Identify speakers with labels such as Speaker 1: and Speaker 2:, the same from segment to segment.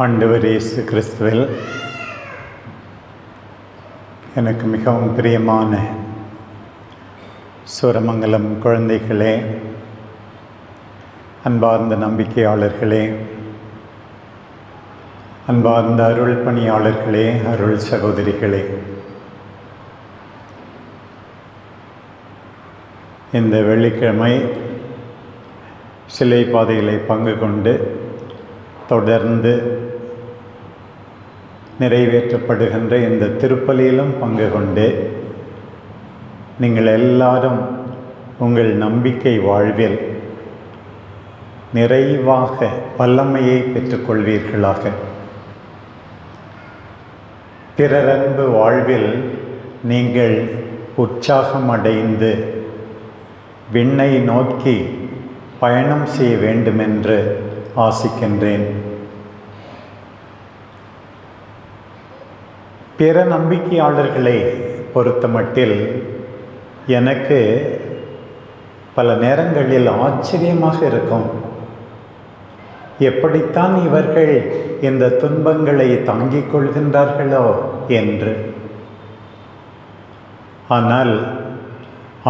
Speaker 1: ஆண்டவர் இயேசு கிறிஸ்துவில் எனக்கு மிகவும் பிரியமான சூரமங்கலம் குழந்தைகளே, அன்பார்ந்த நம்பிக்கையாளர்களே, அன்பார்ந்த அருள் பணியாளர்களே, அருள் சகோதரிகளே, இந்த வெள்ளிக்கிழமை சிலை பாதைகளை பங்கு கொண்டு தொடர்ந்து நிறைவேற்றப்படுகின்ற இந்த திருப்பலியிலும் பங்கு கொண்டு நீங்கள் எல்லாரும் உங்கள் நம்பிக்கை வாழ்வில் நிறைவாக வல்லமையை பெற்றுக்கொள்வீர்களாக. பிறரன்பு வாழ்வில் நீங்கள் உற்சாகமடைந்து விண்ணை நோக்கி பயணம் செய்ய வேண்டுமென்று ஆசிக்கின்றேன். பிற நம்பிக்கையாளர்களை பொறுத்தமட்டில் எனக்கு பல நேரங்களில் ஆச்சரியமாக இருக்கும். எப்படித்தான் இவர்கள் இந்த துன்பங்களை தாங்கிக் கொள்கின்றார்களோ என்று. ஆனால்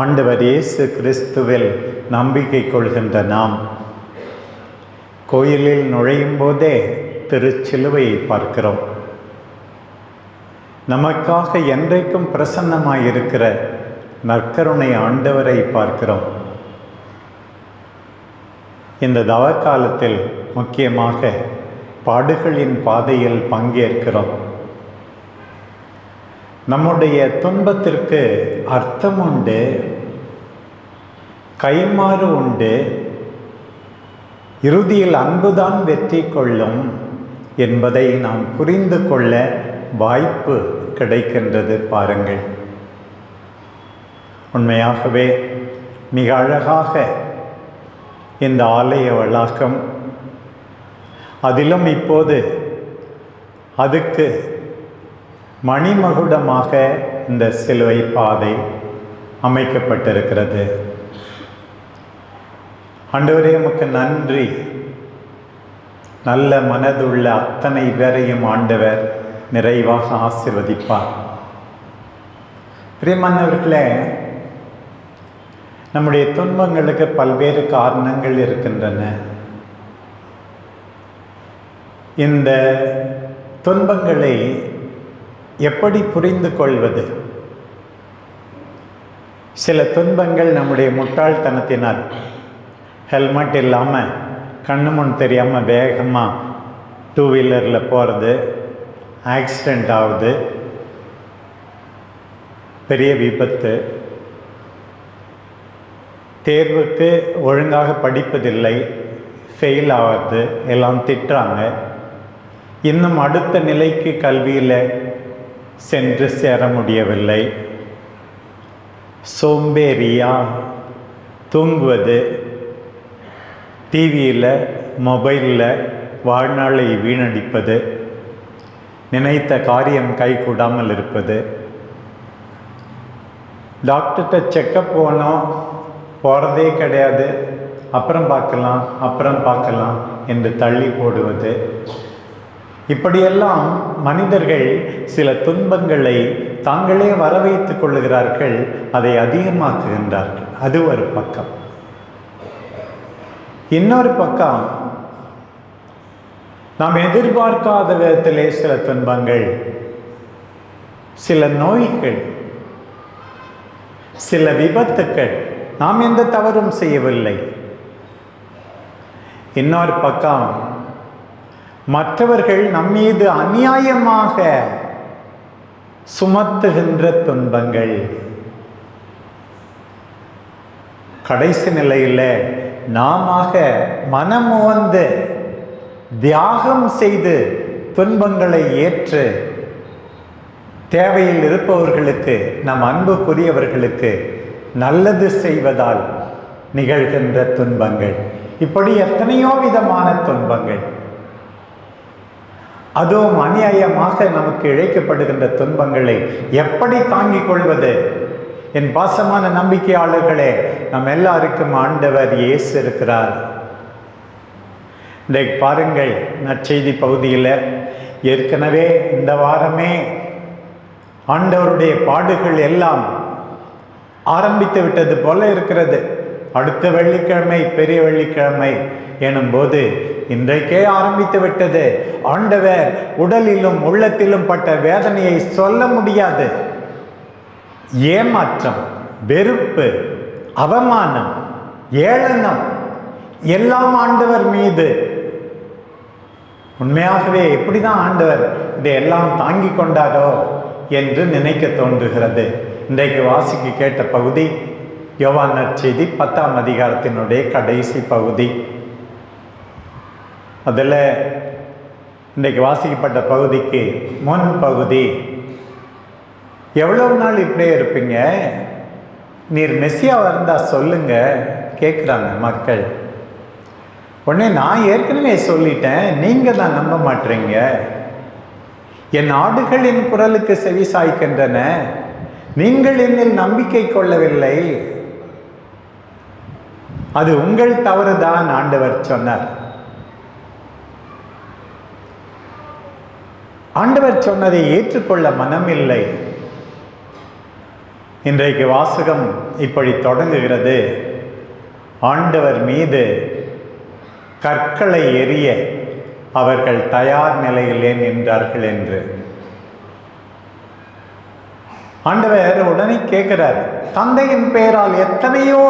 Speaker 1: ஆண்டவர் இயேசு கிறிஸ்துவில் நம்பிக்கை கொள்கின்ற நாம் கோயிலில் நுழையும் போதே திருச்சிலுவையை பார்க்கிறோம். நமக்காக என்றைக்கும் பிரசன்னமாயிருக்கிற நற்கருணை ஆண்டவரை பார்க்கிறோம். இந்த தவக்காலத்தில் முக்கியமாக பாடுகளின் பாதையில் பங்கேற்கிறோம். நம்முடைய துன்பத்திற்கு அர்த்தம் உண்டு, கைமாறு உண்டு, இறுதியில் அன்புதான் வெற்றி கொள்ளும் என்பதை நாம் புரிந்து கொள்ள வாய்ப்பு கிடைக்கின்றது. பாருங்கள், உண்மையாகவே மிக அழகாக இந்த ஆலய வளாகம், அதிலும் இப்போது அதுக்கு மணிமகுடமாக இந்த சிலுவை பாதை அமைக்கப்பட்டிருக்கிறது. ஆண்டவரே, உமக்கு நன்றி. நல்ல மனதுள்ள அத்தனை பேரையும் ஆண்டவர் நிறைவாக ஆசீர்வதிப்பார். பிரியமானவர்களே, நம்முடைய துன்பங்களுக்கு பல்வேறு காரணங்கள் இருக்கின்றன. இந்த துன்பங்களை எப்படி புரிந்து கொள்வது? சில துன்பங்கள் நம்முடைய முட்டாள்தனத்தினால், ஹெல்மெட் இல்லாமல் கண்ணு முன் தெரியாமல் வேகமாக 2 வீலரில் போகிறது, ஆக்சிடெண்ட் ஆகுது, பெரிய விபத்து, தேர்வுக்கு ஒழுங்காக படிப்பதில்லை, ஃபெயில் ஆகிறது, எல்லாம் திட்டுறாங்க, இன்னும் அடுத்த நிலைக்கு கல்வியில் சென்று சேர முடியவில்லை, சோம்பேறியா தூங்குவது, டிவியில் மொபைலில் வாழ்நாளை வீணடிப்பது, நினைத்த காரியம் கைகூடாமல் இருப்பது, டாக்டர்கிட்ட செக்கப் போகிறதே கிடையாது, அப்புறம் பார்க்கலாம் என்று தள்ளி போடுவது. இப்படியெல்லாம் மனிதர்கள் சில துன்பங்களை தாங்களே வரவைத்துக் கொள்ளுகிறார்கள், அதை அதிகமாக்குகின்றார்கள். அது ஒரு பக்கம். இன்னொரு பக்கம், நாம் எதிர்பார்க்காத விதத்திலே சில துன்பங்கள், சில நோய்கள், சில விபத்துக்கள், நாம் எந்த தவறும் செய்யவில்லை. இன்னொரு பக்கம், மற்றவர்கள் நம்மீது அநியாயமாக சுமத்துகின்ற துன்பங்கள். கடைசி நிலையில் நாமாக மனமுவந்து தியாகம் செய்து துன்பங்களை ஏற்று தேவையில் இருப்பவர்களுக்கு, நம் அன்புக்குரியவர்களுக்கு நல்லது செய்வதால் நிகழ்கின்ற துன்பங்கள். இப்படி எத்தனையோ விதமான துன்பங்கள். அதுவும் அநியாயமாக நமக்கு இழைக்கப்படுகின்ற துன்பங்களை எப்படி தாங்கிக் கொள்வது? என் பாசமான நம்பிக்கையாளர்களே, நம் எல்லாருக்கும் ஆண்டவர் இயேசு இருக்கிறார். இன்றைக்கு பாருங்கள், நற்செய்தி பகுதியில் ஏற்கனவே இந்த வாரமே ஆண்டவருடைய பாடுகள் எல்லாம் ஆரம்பித்து விட்டது போல இருக்கிறது. அடுத்த வெள்ளிக்கிழமை பெரிய வெள்ளிக்கிழமை எனும்போது இன்றைக்கே ஆரம்பித்து விட்டது. ஆண்டவர் உடலிலும் உள்ளத்திலும் பட்ட வேதனையை சொல்ல முடியாது. ஏமாற்றம், வெறுப்பு, அவமானம், ஏளனம் எல்லாம் ஆண்டவர் மீது. உண்மையாகவே எப்படிதான் ஆண்டவர் இதையெல்லாம் தாங்கி கொண்டாரோ என்று நினைக்க தோன்றுகிறது. இன்றைக்கு வாசிக்க கேட்ட பகுதி யோவான் நற்செய்தி 10ஆம் அதிகாரத்தினுடைய கடைசி பகுதி. அதில் இன்றைக்கு வாசிக்கப்பட்ட பகுதிக்கு முன் பகுதி, எவ்வளவு நாள் இப்படியே இருப்பீங்க, நீர் மெஸ்ஸியாவாக இருந்தால் சொல்லுங்க கேட்குறாங்க மக்கள். உடனே நான் ஏற்கனவே சொல்லிட்டேன், நீங்கள் தான் நம்ப மாட்டீங்க. என் ஆடுகளின் குரலுக்கு செவி சாய்க்கின்றன, நீங்கள் என்னில் நம்பிக்கை கொள்ளவில்லை, அது உங்கள் தவறுதான் ஆண்டவர் சொன்னார். ஆண்டவர் சொன்னதை ஏற்றுக்கொள்ள மனமில்லை. இன்றைக்கு வாசகம் இப்படி தொடங்குகிறது, ஆண்டவர் மீது கற்களை எறிய அவர்கள் தயார் நிலையிலே நின்றார்கள் என்று. ஆண்டவர் உடனே கேட்கிறார், தந்தையின் பெயரால் எத்தனையோ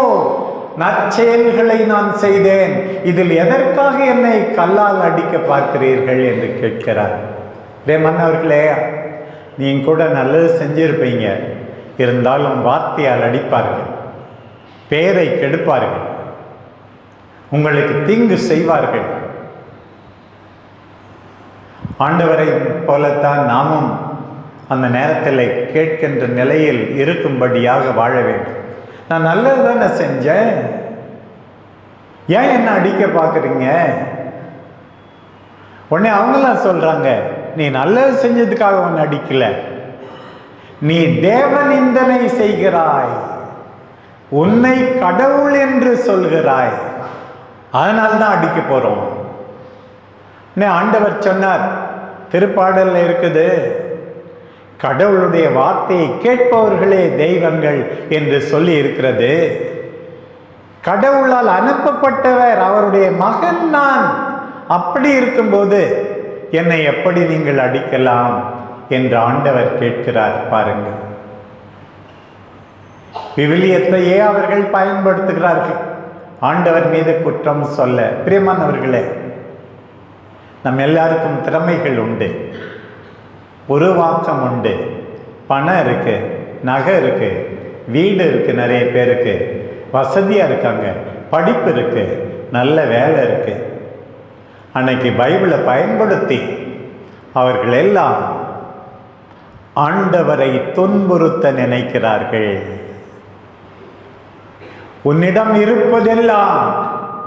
Speaker 1: நற்செயல்களை நான் செய்தேன், இதில் எதற்காக என்னை கல்லால் அடிக்க பார்க்கிறீர்கள் என்று கேட்கிறார். மன்னவர்களே, நீங்க கூட நல்லது செஞ்சிருப்பீங்க, இருந்தாலும் வார்த்தையால் அடிப்பார்கள், பெயரை கெடுப்பார்கள், உங்களுக்கு தீங்கு செய்வார்கள். ஆண்டவரை போலத்தான் நாமும் அந்த நேரத்தில் கேட்கின்ற நிலையில் இருக்கும்படியாக வாழ வேண்டும். நான் நல்லது தானே செஞ்சேன், ஏன் என்ன அடிக்க பார்க்குறீங்க? உடனே அவங்களாம் சொல்றாங்க, நீ நல்லது செஞ்சதுக்காக ஒன்று அடிக்கல, நீ தேவ நிந்தனை செய்கிறாய், உன்னை கடவுள் என்று சொல்கிறாய், அதனால்தான் அடிக்க போறோம். ஆண்டவர் சொன்னார், திருப்பாடல்ல இருக்குது, கடவுளுடைய வார்த்தையை கேட்பவர்களே தெய்வங்கள் என்று சொல்லி இருக்கிறது. கடவுளால் அனுப்பப்பட்டவர் அவருடைய மகன் நான். அப்படி இருக்கும்போது என்னை எப்படி நீங்கள் அடிக்கலாம் என்று ஆண்டவர் கேட்கிறார். பாருங்கள், விவிலியத்தையே அவர்கள் பயன்படுத்துகிறார்கள் ஆண்டவர் மீது குற்றம் சொல்ல. பிரியமானவர்களே, நம் எல்லாருக்கும் திறமைகள் உண்டு, உருவாக்கம் உண்டு, பணம் இருக்கு, நகை இருக்கு, வீடு இருக்கு, நிறைய பேருக்கு வசதியா இருக்காங்க, படிப்பு இருக்கு, நல்ல வேலை இருக்கு. அன்னைக்கு பைபிளை பயன்படுத்தி அவர்கள் எல்லாம் ஆண்டவரை துன்புறுத்த நினைக்கிறார்கள். உன்னிடம் இருப்பதெல்லாம்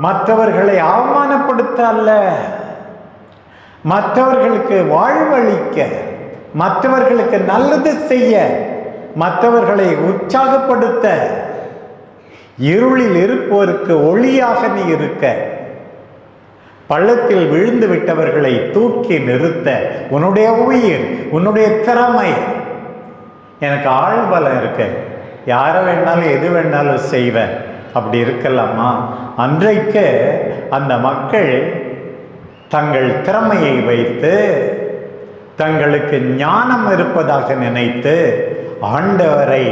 Speaker 1: மற்றவர்களை அவமானப்படுத்த அல்ல, மற்றவர்களுக்கு வாழ்வளிக்க, மற்றவர்களுக்கு நல்லது செய்ய, மற்றவர்களை உற்சாகப்படுத்த, இருளில் இருப்போருக்கு ஒளியாக நீ இருக்க, பள்ளத்தில் விழுந்து விட்டவர்களை தூக்கி நிறுத்த, உன்னுடைய உயிர், உன்னுடைய திறமை. எனக்கு ஆழ்பலம் இருக்கு, யாரை வேணாலும் எது வேணாலும் செய்வேன், அப்படி இருக்கலாமா? அன்றைக்கு அந்த மக்கள் தங்கள் திறமையை வைத்து, தங்களுக்கு ஞானம் இருப்பதாக நினைத்து ஆண்டவரை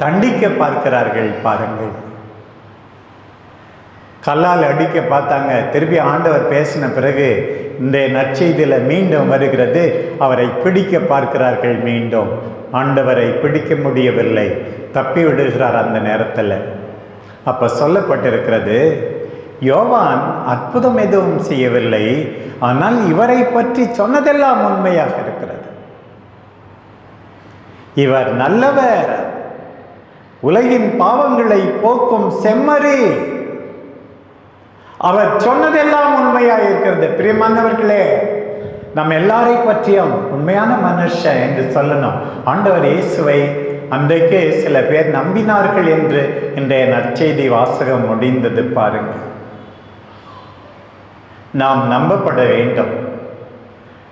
Speaker 1: தண்டிக்க பார்க்கிறார்கள். பாருங்கள், கல்லால் அடிக்க பார்த்தாங்க. திருப்பி ஆண்டவர் பேசின பிறகு இந்த நற்செய்தியில் மீண்டும் வருகிறது, அவரை பிடிக்க பார்க்கிறார்கள். மீண்டும் ஆண்டவரை பிடிக்க முடியவில்லை, தப்பி விடுகிறார் அந்த நேரத்தில். அப்போ சொல்லப்பட்டிருக்கிறது, யோவான் அற்புதம் எதுவும் செய்யவில்லை, ஆனால் இவரை பற்றி சொன்னதெல்லாம் உண்மையாக இருக்கிறது. இவர் நல்லவர், உலகின் பாவங்களை போக்கும் செம்மறி, அவர் சொன்னதெல்லாம் உண்மையாக இருக்கிறது. பிரியமானவர்களே, நம்ம எல்லாரை பற்றியும் உண்மையான மனுஷன் என்று சொல்லணும். ஆண்டவர் இயேசுவை அன்றைக்கு சில பேர் நம்பினார்கள் என்று இன்றைய நற்செய்தி வாசகம் முடிந்தது. பாருங்கள், நாம் நம்பப்பட வேண்டும்.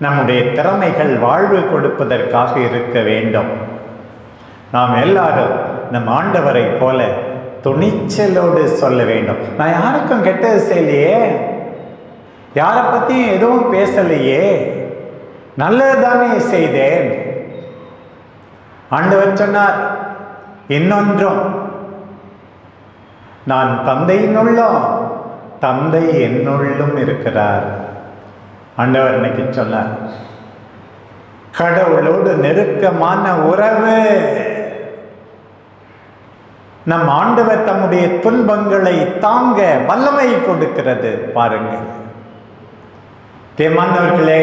Speaker 1: நம்முடைய திறமைகள் வாழ்வு கொடுப்பதற்காக இருக்க வேண்டும். நாம் எல்லாரும் நம் ஆண்டவரை போல துணிச்சலோடு சொல்ல வேண்டும். நான் யாருக்கும் கெட்டது செய்யலையே, யாரை பற்றியும் எதுவும் பேசலையே, நல்லதுதானே செய்தேன். ஆண்டவர் சொன்னார், இன்னொன்றும், நான் தந்தையினுள்ளும் தந்தை என்னுள்ளும் இருக்கிறார். ஆண்டவர் இன்னைக்கு சொன்னார், கடவுளோடு நெருக்கமான உறவு. நம் ஆண்டவர் தம்முடைய துன்பங்களை தாங்க வல்லமை கொடுக்கிறது. பாருங்கள் தேமானவர்களே,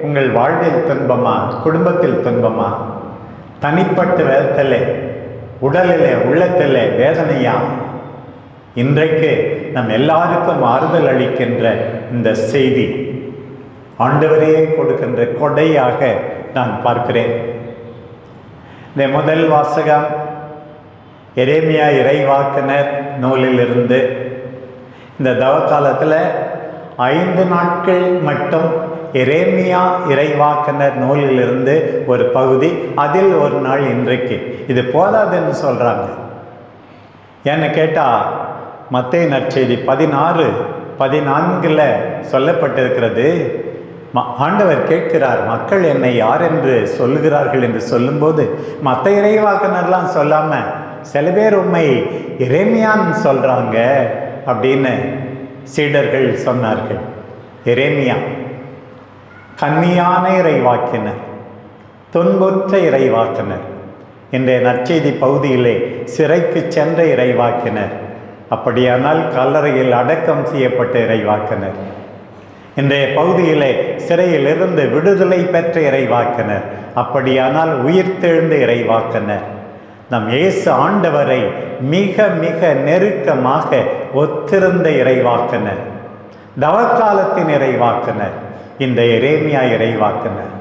Speaker 1: உங்கள் வாழ்வில் துன்பமா, குடும்பத்தில் துன்பமா, தனிப்பட்ட விதத்தில், உடலில் உள்ளத்தில் வேதனையா? இன்றைக்கு நம் எல்லாருக்கும் ஆறுதல் அளிக்கின்ற இந்த செய்தி ஆண்டவரே கொடுக்கின்ற கொடையாக நான் பார்க்கிறேன். இந்த முதல் வாசகம் எரேமியா இறைவாக்கினர் நூலிலிருந்து. இந்த தவ காலத்தில் 5 நாட்கள் மட்டும் எரேமியா இறைவாக்கினர் நூலிலிருந்து ஒரு பகுதி, அதில் ஒரு நாள் இன்றைக்கு. இது போதாதுன்னு சொல்கிறாங்க. ஏன்னு கேட்டால் மத்தேயு நற்செய்தி 16:14 சொல்லப்பட்டிருக்கிறது. ஆண்டவர் கேட்கிறார், மக்கள் என்னை யார் என்று சொல்லுகிறார்கள் என்று சொல்லும்போது, மற்ற இறைவாக்கினர்லாம் சொல்லாமல் சில பேர் உண்மை எரேமியான்னு சொல்கிறாங்க அப்படின்னு சீடர்கள் சொன்னார்கள். எரேமியா கன்னியான இறைவாக்கினர், துன்புற்ற இறைவாக்கினர், இன்றைய நற்செய்தி பகுதியிலே சிறைக்கு சென்ற இறைவாக்கினர், அப்படியானால் கல்லறையில் அடக்கம் செய்யப்பட்ட இறைவாக்கினர், இன்றைய பகுதியிலே சிறையிலிருந்து விடுதலை பெற்ற இறைவாக்கினர், அப்படியானால் உயிர்த்தெழுந்த இறைவாக்கினர், நம் இயேசு ஆண்டவரை மிக மிக நெருக்கமாக ஒத்திருந்த இறைவாக்கினர், தவக்காலத்தின் இறைவாக்கினர் இந்த எரேமியா இறைவாக்கினர்.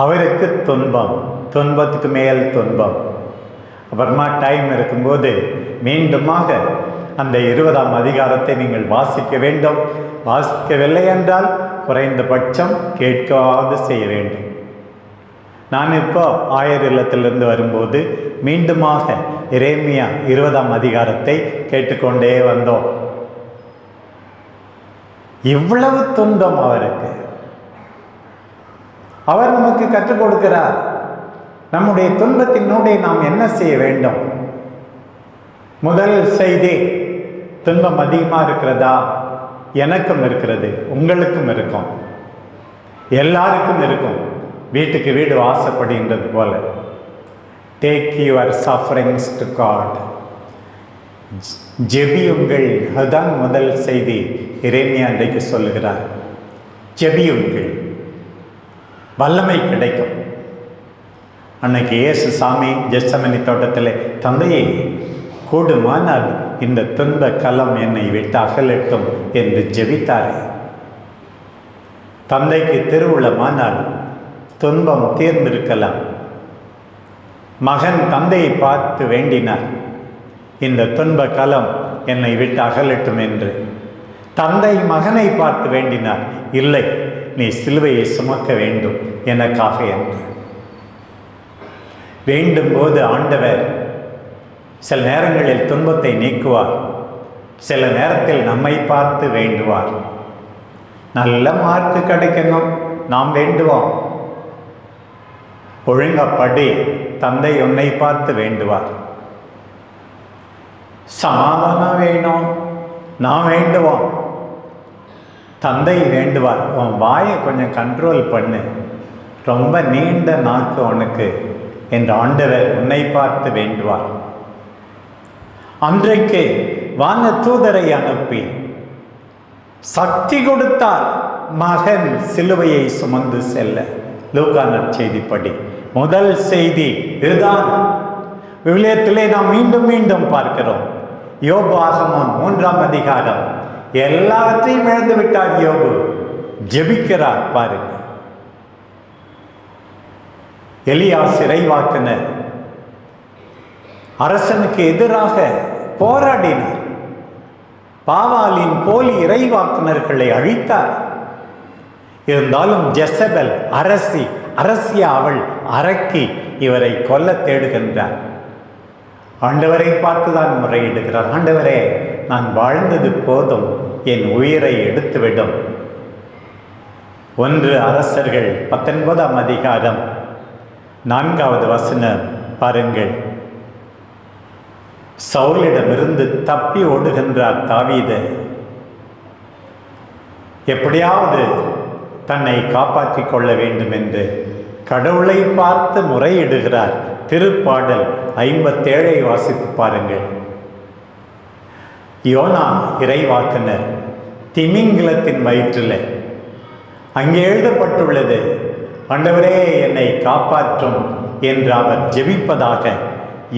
Speaker 1: அவருக்கு துன்பம், துன்பத்துக்கு மேல் துன்பம். அப்புறமா டைம் இருக்கும்போது மீண்டுமாக அந்த 20ஆம் அதிகாரத்தை நீங்கள் வாசிக்க வேண்டும். வாசிக்கவில்லை என்றால் குறைந்தபட்சம் கேட்காது செய்ய வேண்டும். நான் இப்போ ஆயர் இல்லத்திலிருந்து வரும்போது மீண்டுமாக எரேமியா 20ஆம் அதிகாரத்தை கேட்டுக்கொண்டே வந்தோம். இவ்வளவு துன்பம் அவருக்கு. அவர் நமக்கு கற்றுக் கொடுக்கிறார், நம்முடைய துன்பத்தினூடே நாம் என்ன செய்ய வேண்டும். முதல் செய்தி, துன்பம் அதிகமாக இருக்கிறதா? எனக்கும் இருக்கிறது, உங்களுக்கும் இருக்கும், எல்லாருக்கும் இருக்கும். வீட்டுக்கு வீடு வாசப்படுகின்றது போல. Take your sufferings to God. ஜெபியுங்கள். அதுதான் முதல் செய்தி எரேமியா இன்றைக்கு சொல்லுகிறார். ஜெபியுங்கள், வல்லமை கிடைக்கும். அன்னைக்கு இயேசு சாமி ஜெத்சமனி தோட்டத்தில், தந்தையை கூடுமானால் இந்த துன்ப கலம் என்னை விட்டு அகலட்டும் என்று ஜெபித்தாரே. தந்தைக்கு திருவுளமானால் துன்பம் தீர்ந்திருக்கலாம். மகன் தந்தையை பார்த்து வேண்டினார், இந்த துன்ப கலம் என்னை விட்டு அகலட்டும் என்று. தந்தை மகனை பார்த்து வேண்டினார், இல்லை, நீ சிலுவையை சுமக்க வேண்டும் எனக்காக என்று. வேண்டும் போது ஆண்டவர் சில நேரங்களில் துன்பத்தை நீக்குவார், சில நேரத்தில் நம்மை பார்த்து வேண்டுவார். நல்ல மார்க்கு கிடைக்கணும், நாம் வேண்டுவோம். ஒழுங்கப்படி தந்தை உன்னை பார்த்து வேண்டுவார். சமாதானம் வேணும், நாம் வேண்டுவோம். தந்தை வேண்டுவார், உன் வாயை கொஞ்சம் கண்ட்ரோல் பண்ணு, ரொம்ப நீண்ட நாக்கு உனக்கு என்று ஆண்டவர் உன்னை பார்த்து வேண்டுவார். அன்றைக்கு வான தூதரை அனுப்பி சக்தி கொடுத்தார் மகன் சிலுவையை சுமந்து செல்ல. லூக்கா நற்செய்திப்படி முதல் செய்தி இதுதான். விவிலியத்திலே நாம் மீண்டும் மீண்டும் பார்க்கிறோம். யோபு ஆகமம் 3ஆம் அதிகாரம். எல்லாவற்றையும் இழந்து விட்டார் யோபு, ஜெபிக்கிறார். பாருங்க, எலியா இறைவாக்கினர் அரசனுக்கு எதிராக போராடினார். பாவாலின் போலி இறைவாக்குனர்களை அழித்தார். இருந்தாலும் ஜெசபெல் அரசியா அவள் அரக்கி இவரை கொல்ல தேடுகின்றார். ஆண்டவரை பார்த்துதான் முறையிடுகிறார். ஆண்டவரே, நான் வாழ்ந்தது போதும், என் உயிரை எடுத்துவிடும். 1 அரசர்கள் 19ஆம் அதிகாரம் 4வது வசனம் பாருங்கள். சவுலிடமிருந்து தப்பி ஓடுகின்றார் தாவீது. எப்படியாவது தன்னை காப்பாற்றிக் கொள்ள வேண்டும் என்று கடவுளை பார்த்து முறையிடுகிறார். திருப்பாடல் 57 வாசித்து பாருங்கள். யோனா இறைவாக்குனர் திமிங்கிலத்தின் வயிற்றில் அங்கே எழுதப்பட்டுள்ளது, ஆண்டவரே என்னை காப்பாற்றும் என்று அவர் ஜெபிப்பதாக.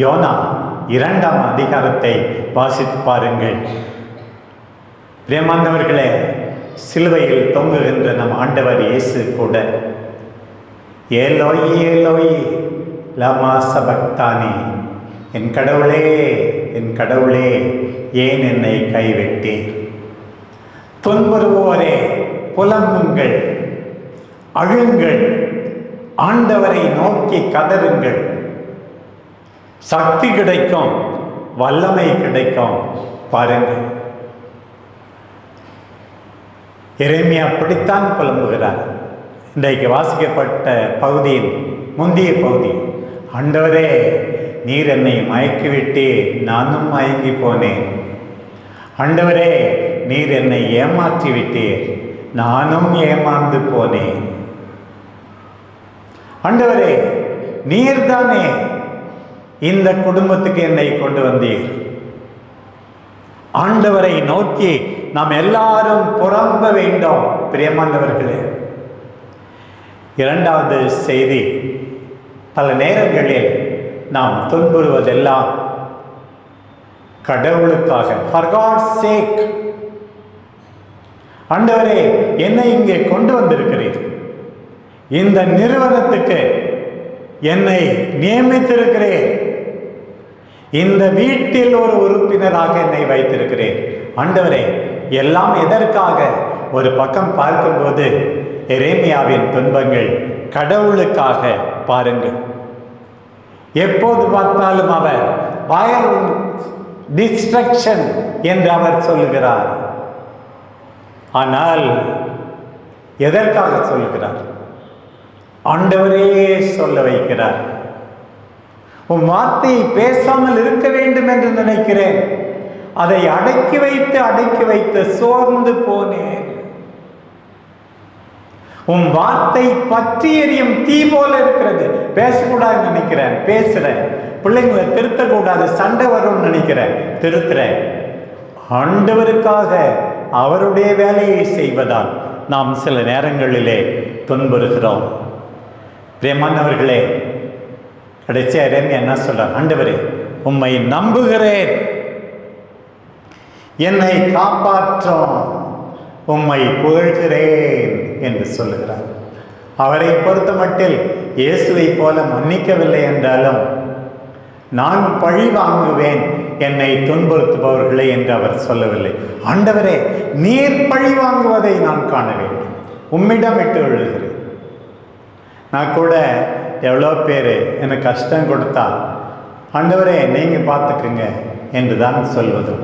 Speaker 1: யோனா 2ஆம் அதிகாரத்தை வாசித்து பாருங்கள். பிரியமானவர்களே, சிலுவையில் தொங்குகின்ற நம் ஆண்டவர் இயேசு கூட ஏலோயி ஏலோயி லமா சபக்தானி, என் கடவுளே என் கடவுளே ஏன் என்னை கைவிட்டீர்? துன்புறுவோரே புலம்புங்கள், அழுங்கள், ஆண்டவரை நோக்கி கதறுங்கள். சக்தி கிடைக்கும், வல்லமை கிடைக்கும். பாருங்கள், எரேமியா அப்படித்தான் புலம்புகிறார். இன்றைக்கு வாசிக்கப்பட்ட பகுதியில் முந்தைய பகுதி, ஆண்டவரே நீர் என்னை மயக்கிவிட்டே நானும் மயங்கி போனேன். ஆண்டவரே நீர் என்னை ஏமாற்றி விட்டீர், நானும் ஏமாந்து போனேன். ஆண்டவரே நீர்தானே இந்த குடும்பத்துக்கு என்னை கொண்டு வந்தீர். ஆண்டவரை நோக்கி நாம் எல்லாரும் புறம்ப வேண்டும். பிரியமானவர்களே, 2வது செய்தி, பல நேரங்களில் நாம் துன்புறுவதெல்லாம் கடவுளுக்காக, for God's sake. ஆண்டவரே என்னை இங்கே கொண்டு வந்திருக்கிறீர், இந்த நிறுவனத்துக்கு என்னை நியமித்திருக்கிறேன், இந்த வீட்டில் ஒரு உறுப்பினராக என்னை வைத்திருக்கிறேன். ஆண்டவரே எல்லாம் எதற்காக? ஒரு பக்கம் பார்க்கும்போது எரேமியாவின் துன்பங்கள் கடவுளுக்காக. பாருங்கள், எப்போது பார்த்தாலும் அவர் டிஸ்ட்ரக்ஷன் என்று அவர் சொல்லுகிறார். ஆனால் எதற்காக சொல்லுகிறார்? ஆண்டவரே சொல்ல வைக்கிறார். உன் வார்த்தையை பேசாமல் இருக்க வேண்டும் என்று நினைக்கிறேன், அதை அடக்கி வைத்து சோர்ந்து போனேன். உன் வார்த்தை பற்றி எரியும் தீ போல இருக்கிறது. பேசக்கூடாது நினைக்கிறேன், பேசுறேன். பிள்ளைங்களை திருத்தக்கூடாது, சண்டை வரும்னு நினைக்கிறேன், திருத்துறேன். ஆண்டவருக்காக அவருடைய வேலையை செய்வதால் நாம் சில நேரங்களிலே துன்புறுகிறோம். பிரியமானவர்களே, கடைசியா எரேமியா என்ன சொல்றார்? ஆண்டவரே உம்மை நம்புகிறேன், என்னை காப்பாற்றும், உம்மை புகழ்கிறேன் என்று சொல்லுகிறார். அவரை பொறுத்த மட்டில் இயேசுவை போல மன்னிக்கவில்லை என்றாலும், நான் பழி வாங்குவேன் என்னை துன்புறுத்துபவர்களே என்று அவர் சொல்லவில்லை. ஆண்டவரே நீர் பழி வாங்குவதை நான் காண வேண்டும், உம்மிடம் விட்டு எழுதுகிறேன். நான் கூட எவ்வளோ பேர் எனக்கு கஷ்டம் கொடுத்தா, ஆண்டவரே நீங்கள் பார்த்துக்குங்க என்று தான் சொல்வதும்.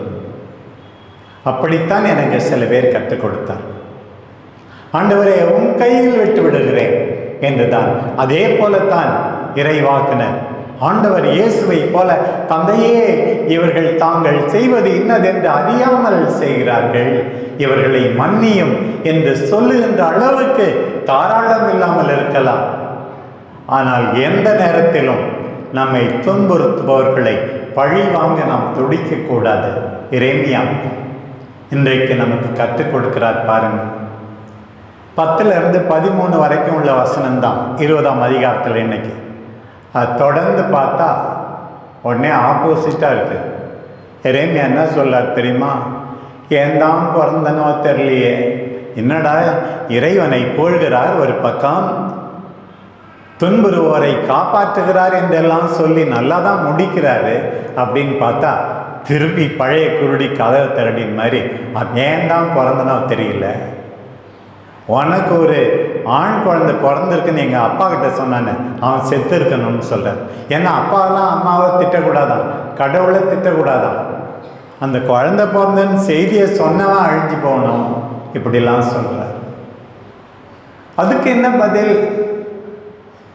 Speaker 1: அப்படித்தான் எனக்கு சில பேர் கற்றுக் கொடுத்தார். ஆண்டவரே உன் கையில் விட்டு விடுகிறேன் என்றுதான். அதே போலத்தான் இறைவாக்குனர் ஆண்டவர் இயேசுவை போல, தந்தையே இவர்கள் தாங்கள் செய்வது இன்னதென்று அறியாமல் செய்கிறார்கள், இவர்களை மன்னியும் என்று சொல்லுகின்ற அளவுக்கு தாராளம் இல்லாமல் இருக்கலாம். ஆனால் எந்த நேரத்திலும் நம்மை துன்புறுத்துபவர்களை பழி வாங்க நாம் துடிக்கக்கூடாது. எரேமியா இன்றைக்கு நமக்கு கற்றுக் கொடுக்கிறார். பாருங்கள், 10 to 13 வரைக்கும் உள்ள வசனம்தான் 20ஆம் அதிகாரத்தில். இன்னைக்கு அது தொடர்ந்து பார்த்தா உடனே ஆப்போசிட்டாக இருக்குது. எரேமியா என்ன சொல்லார் தெரியுமா? ஏன் தான் பிறந்தனோ தெரியலையே, என்னடா இறைவனை போழ்கிறார் ஒரு பக்கம், துன்புறுவோரை காப்பாற்றுகிறார் என்றெல்லாம் சொல்லி நல்லா தான் முடிக்கிறாரு. அப்படின்னு பார்த்தா திருப்பி பழைய குருடி கதவை திரடின் மாதிரி ஏன் தான் பிறந்தனோ தெரியல. உனக்கு ஒரு ஆண் குழந்தை பிறந்திருக்குன்னு எங்கள் அப்பா கிட்ட சொன்னானே, அவன் செத்து இருக்கணும்னு சொல்கிறேன். ஏன்னா அப்பாவெல்லாம் அம்மாவை திட்டக்கூடாதான், கடவுளை திட்டக்கூடாதான். அந்த குழந்தை பிறந்தன்னு செய்தியை சொன்னவன் அழிஞ்சு போகணும், இப்படிலாம் சொல்கிறார். அதுக்கு என்ன பதில்?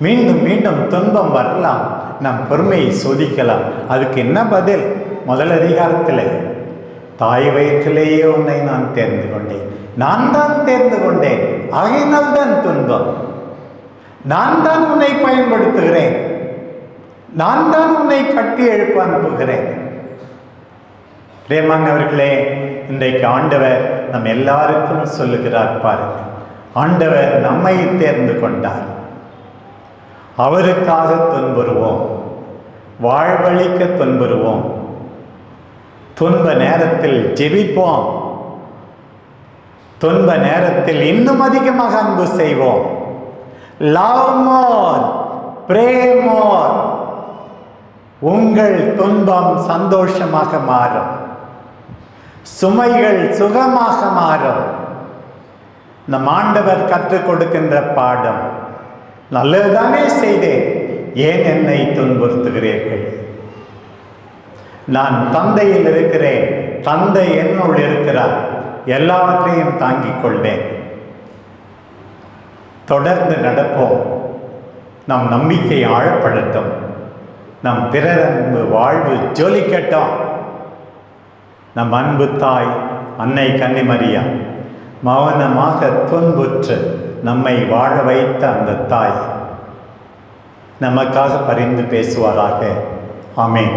Speaker 1: மீண்டும் மீண்டும் துன்பம் வரலாம், நம் பொறுமையை சோதிக்கலாம். அதுக்கு என்ன பதில்? முதல் அதிகாரத்தில், தாய் வயிற்றிலேயே உன்னை நான் தேர்ந்து கொண்டேன், நான் தான் தேர்ந்து கொண்டேன், ஆகையினால் தான் துன்பம். நான் தான் உன்னை பயன்படுத்துகிறேன், நான் தான் உன்னை கட்டி எழுப்ப அனுப்புகிறேன். பிரியமானவர்களே, இன்றைக்கு ஆண்டவர் நம் எல்லாருக்கும் சொல்லுகிறார் பாருங்க. ஆண்டவர் நம்மை தேர்ந்து கொண்டார், அவருக்காக துன்புறுவோம், வாழ்வழிக்க துன்புறுவோம், துன்ப நேரத்தில் ஜெபிப்போம், துன்ப நேரத்தில் இன்னும் அதிகமாக அன்பு செய்வோம். லவ் மோர், ப்ரே மோர். உங்கள் துன்பம் சந்தோஷமாக மாறும், சுமைகள் சுகமாக மாறும். நம் ஆண்டவர் கற்றுக் கொடுக்கின்ற பாடம், நல்லதுதானே செய்தேன், ஏன் என்னை துன்புறுத்துகிறீர்கள்? நான் தந்தையில் இருக்கிறேன், தந்தை என்னுள் இருக்கிறார், எல்லாவற்றையும் தாங்கிக் கொள்வேன். தொடர்ந்து நடப்போம், நம் நம்பிக்கை ஆழப்படட்டும், நம் பிறரன்பு வாழ்வு ஜொலிக்கட்டும். நம் அன்பு தாய் அன்னை கன்னிமரியா மௌனமாக துன்புற்று நம்மை வாழ வைத்த அந்த தாய் நமக்காக பரிந்து பேசுவாராக. ஆமென்.